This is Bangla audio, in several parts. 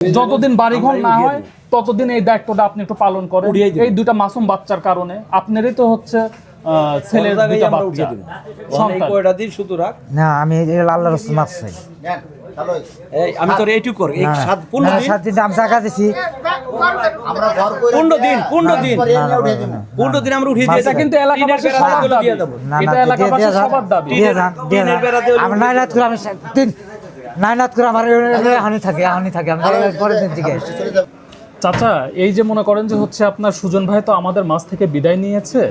যতদিন বাড়িঘর না হয় ততদিন এই দায়িত্বটা আপনি একটু পালন করেন। এই দুইটা মাসুম বাচ্চার কারণে আপনারই তো হচ্ছে ছেলের দুইটা বাচ্চা সন্তান। কয়টা দিন শুধু রাখ না, আমি আল্লাহর রাস্তায় মাপ চাই। আমি তোর এইটুক কর এই 15 দিন 7 দিন আমি টাকা দিছি। আমরা ঘর করে 15 দিন 15 দিন আমরা উঠিয়ে দিয়েছি। এটা কিন্তু এলাকাবাসীর সবার দাবি। এটা এলাকাবাসীর সবার দাবি। আমি নাইনাত করে আমার হানি থাকে আমি পরের দিন থেকে। চাচা, এই যে মনে করেন যে হচ্ছে আপনার সুজন ভাই তো আমাদের মাঝ থেকে বিদায় নিয়েছে,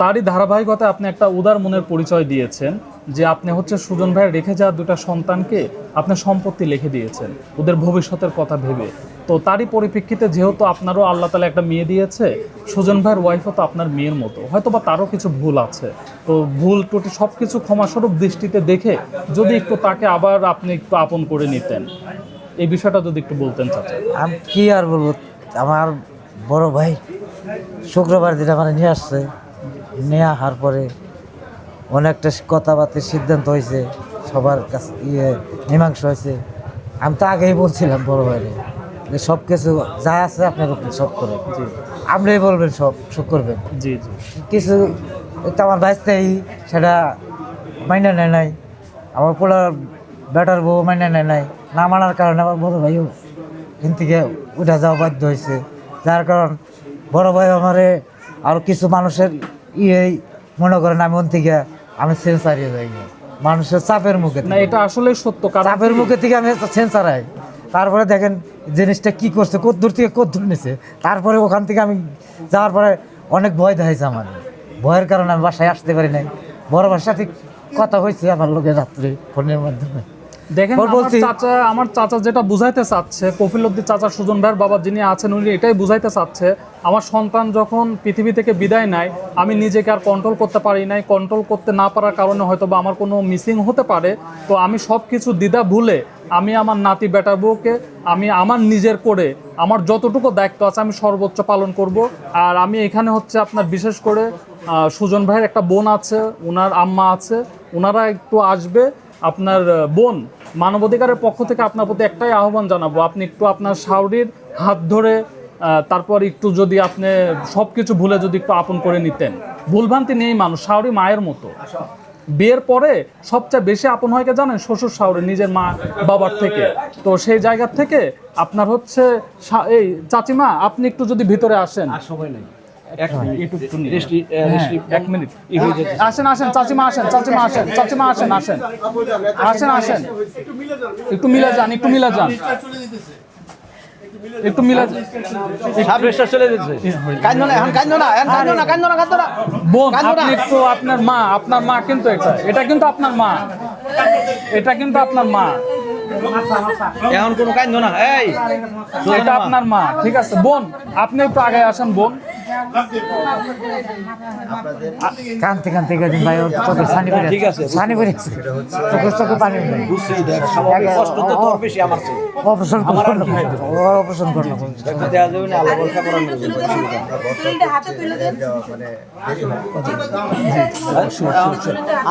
তারই ধারাবাহিকতায় আপনি একটা উদার মনের পরিচয় দিয়েছেন যে আপনি হচ্ছে সুজন ভাইয়ের রেখে যাওয়া দুটা সন্তানকে আপনি সম্পত্তি লিখে দিয়েছেন ওদের ভবিষ্যতের কথা ভেবে। তো তারই পরিপ্রেক্ষিতে যেহেতু আপনারও আল্লাহ তাআলা একটা মেয়ে দিয়েছে, সুজন ভাইয়ের ওয়াইফও তো আপনার মেয়ের মতো, হয়তো বা তারও কিছু ভুল আছে। তো ভুল ত্রুটি সব কিছু ক্ষমাস্বরূপ দৃষ্টিতে দেখে যদি একটু তাকে আবার আপনি একটু আপন করে নিতেন, এই বিষয়টা যদি একটু বলতেন চাচা। আমি কি আর বলবো, আমার বড় ভাই শুক্রবার দিন আমার নিয়ে আসছে, নিয়ে আসার পরে অনেকটা কথাবার্তার সিদ্ধান্ত হয়েছে, সবার কাছে মীমাংসা হয়েছে। আমি তো আগেই বলছিলাম বড় ভাইরে যে সব কিছু যা আছে আপনার সব করে আপনিই বলবেন, সব করবেন। জি জি। কিছু তো আমার ভাইস্তাই সেটা মাইনা নেয় নাই, আমার পোলার বেটার বউ মাইনা নেয় নাই, না মানার কারণে আমার বড় ভাইও এখান থেকে উঠে যাওয়া বাধ্য হয়েছে। যার কারণ বড় ভাই আমারে আর কিছু মানুষের মনে করেন আমি ওন থেকে আমি সেন্স হারিয়ে যাই মানুষের চাপের মুখে। না, এটা আসলে সত্য, চাপের মুখে থেকে আমি সেন্স হারাই। তারপরে দেখেন জিনিসটা কি করছে, কত দূর থেকে কত দূর নিছে। তারপরে ওখান থেকে আমি যাওয়ার পরে অনেক ভয় দেখাইছে আমার, ভয়ের কারণে আমি বাসায় আসতে পারি নাই। বড় ভাইয়ের সাথে কথা হয়েছে আমার লোকের রাত্রে ফোনের মাধ্যমে। দেখেন আমার চাচা যেটা বুঝাইতে চাচ্ছে, কফিলউদ্দিন চাচা সুজন ভাইয়ের বাবা যিনি আছেন উনি এটাই বুঝাইতে চাচ্ছে, আমার সন্তান যখন পৃথিবী থেকে বিদায় নেয় আমি নিজেকে আর কন্ট্রোল করতে পারি নাই, কন্ট্রোল করতে না পারার কারণে হয়তো বা আমার কোনো মিসিং হতে পারে। তো আমি সব কিছু দ্বিধা ভুলে আমি আমার নাতি বেটার বউকে আমি আমার নিজের করে আমার যতটুকু দায়িত্ব আছে আমি সর্বোচ্চ পালন করব। আর আমি এখানে হচ্ছে আপনার বিশেষ করে সুজন ভাইয়ের একটা বোন আছে, ওনার আম্মা আছে, ওনারা একটু আসবে। আপনার বোন, মানবাধিকারের পক্ষ থেকে আপনার প্রতি একটাই আহ্বান জানাবো, আপনি একটু আপনার শাওরির হাত ধরে তারপর একটু যদি আপনি সব কিছু ভুলে যদি একটু আপন করে নিতেন। ভুলভ্রান্তি নেই মানুষ, শাওরি মায়ের মতো। বিয়ের পরে সবচেয়ে বেশি আপন হয় কে জানেন? শ্বশুর শাওরি, নিজের মা বাবার থেকে। তো সেই জায়গা থেকে আপনার হচ্ছে এই চাচিমা আপনি একটু যদি ভিতরে আসেন। সময় নাই, এক মিনিট আসেন চাচিমা আসেন একটু মিলে যান বোন, আপনি একটু আপনার মা কিন্তু এটা কিন্তু আপনার মা, এখন কোনো কাজ না। এই এটা আপনার মা, ঠিক আছে বোন, আপনি একটু আগে আসেন বোন। কানতে কানতে গেছেন ভাই, ওর চোখের ছানি পড়ে, ঠিক আছে, ছানি পড়ে চোখে পানি নেই। কষ্ট তো তোর বেশি আমার চেয়ে। অপারেশন করলো দেয়া যাবে না, আল্লাহ ভরসা করার জন্য।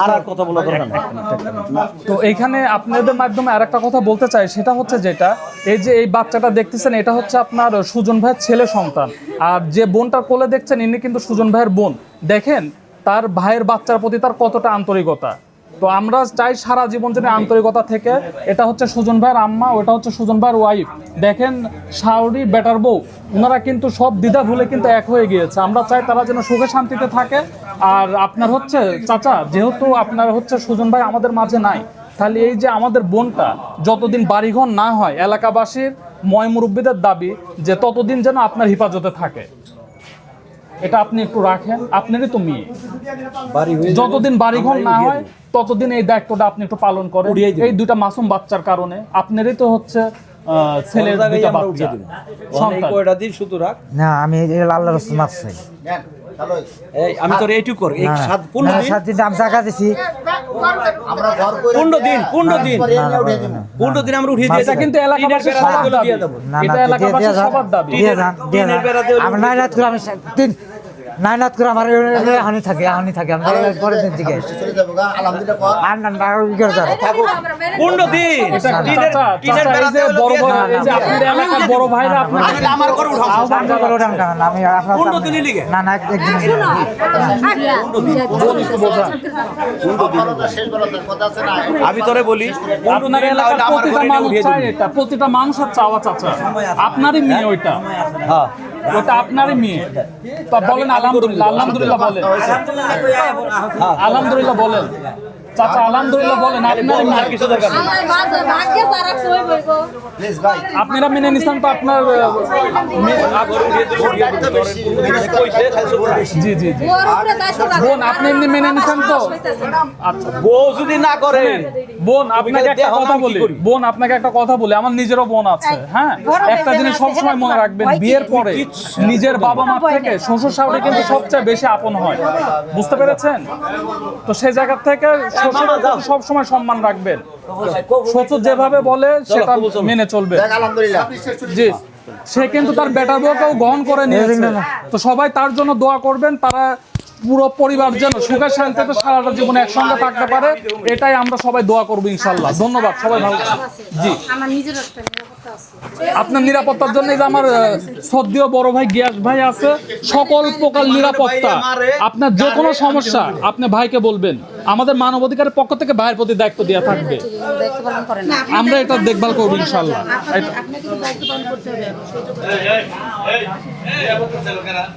আর কথা বলা দরকার না। তো এইখানে আপনাদের মাধ্যমে আরেকটা কথা বলতে চাই, সেটা হচ্ছে যেটা এই যে এই বাচ্চাটা দেখতেছেন এটা হচ্ছে আপনার সুজন ভাইয়ের ছেলে সন্তান। আর যে বোনটা কোলে দেখছেন ইনি কিন্তু সুজন ভাইয়ের বোন। দেখেন তার ভাইয়ের বাচ্চার প্রতি তার কতটা আন্তরিকতা। তো আমরা চাই সারা জীবন যেন আন্তরিকতা থেকে। এটা হচ্ছে সুজন ভাইয়ের আম্মা, ওটা হচ্ছে সুজন ভাইয়ের ওয়াইফ। দেখেন শাওরি বেটার বউ, ওনারা কিন্তু সব দ্বিধা ভুলে কিন্তু এক হয়ে গিয়েছে। আমরা চাই তারা যেন সুখে শান্তিতে থাকে। আর আপনার হচ্ছে চাচা, যেহেতু আপনার হচ্ছে সুজন ভাই আমাদের মাঝে নাই, তাহলে এই যে আমাদের বোনটা যতদিন বাড়িঘর না হয়, এলাকাবাসীর ময় মুরব্বীদের দাবি যে ততদিন যেন আপনার হেফাজতে থাকে। এটা আপনি একটু রাখেন, আপনারই তো মেয়ে, যতদিন বাড়িঘর না হয় ততদিন এই দায়িত্বটা আপনি একটু পালন করেন। এই দুটা মাসুম বাচ্চার কারণে আপনারই তো হচ্ছে ছেলের দুটা বাচ্চা সন্তান। কয়টা দিন শুধু রাখ না, আমি আল্লাহর রাস্তায় মাপ চাই। আমি তোর এইটুক কর এই 7 দিন আমি টাকা দিছি। আমরা ঘর করে 15 দিন আমরা উঠিয়ে দিয়েছি। এটা কিন্তু এলাকাবাসীর সবার দাবি। এটা এলাকাবাসীর সবার দাবি। আমি নাইনাত করে আমি নাইনাত করে আমার হানি থাকে আমি পরের দিন থেকে চলে যাবো গা আলহামদুলিল্লাহ কর আর না না ওই করে যাবে পনেরো দিন চাচা, টিনের চাচা, এই যে বড় ভাই, এই যে আপনার এলাকার বড় ভাইরা আপনার আমি আমার করে উঠাবো আমরা করে ওঠান কারণ আমি আপনার 15 দিনই লিগে না না একদিন বলতা শেষ বলতা কথা আছে না আমি তোরে বলি 15 আপনার দিন না এলাকার হইলে আমার প্রতিটা ঘরে মানুষ উঠিয়ে চায় দিবি এটা, প্রতিটা মানুষের চাওয়া চাচা, আপনারই মেয়ে ওইটা, হ্যাঁ ওটা আপনারই মেয়ে। তো বলেন আলহামদুলিল্লাহ, আলহামদুলিল্লাহ বলেন, আলহামদুলিল্লাহ বলেন চাচা, আলহামদুলিল্লাহ বলেন, আপনারই মেয়ে। আর কিছু দরকার নেই প্লিজ ভাই আপনারা মেনে নিছেন তো আপনার জি জি জি বোন, আপনি এমনি মেনে নিছেন তো? আচ্ছা বউ যদি না করে বোন, আপনাকে একটা দেহ কথা আমি কি বলি, করি? বোন আপনাকে একটা কথা বলি, আমার নিজেরও বোন আছে, হ্যাঁ, একটা জিনিস সবসময় মনে রাখবেন, বিয়ের পরে নিজের বাবা মা থেকে শ্বশুর শাশুড়ি কিন্তু সবচেয়ে বেশি আপন হয়, বুঝতে পেরেছেন? তো সেই জায়গা থেকে শ্বশুর সবসময় সম্মান রাখবেন, শ্বশুর যেভাবে বলে সেটা মেনে চলবে। দেখ আলহামদুলিল্লাহ জি, সে কিন্তু তার বেটার বউকেও গ্রহণ করে নিয়েছে, তো সবাই তার জন্য দোয়া করবেন, তারা পুরো পরিবার যেন সুখে শান্তিতে সারাটা জীবন একসঙ্গে থাকতে পারে, এটাই আমরা সবাই দোয়া করবো ইনশাল্লাহ। ধন্যবাদ, সবাই ভালো থাকবেন। জি, আমার নিজের একটা নিরাপত্তা আছে। আপনার নিরাপত্তার জন্য এই যে আমার শ্রদ্ধেয় বড় ভাই গিয়াস ভাই আছে, সকল প্রকার নিরাপত্তা, আপনার যে কোনো সমস্যা আপনি ভাইকে বলবেন, আমাদের মানবাধিকারের পক্ষ থেকে ভাইয়ের প্রতি দায়িত্ব দেওয়া থাকবে, দায়িত্ব পালন করেন না। আমরা এটা দেখভাল করবো ইনশাল্লাহ। আপনাকে তো দায়িত্ব পালন করতে হবে।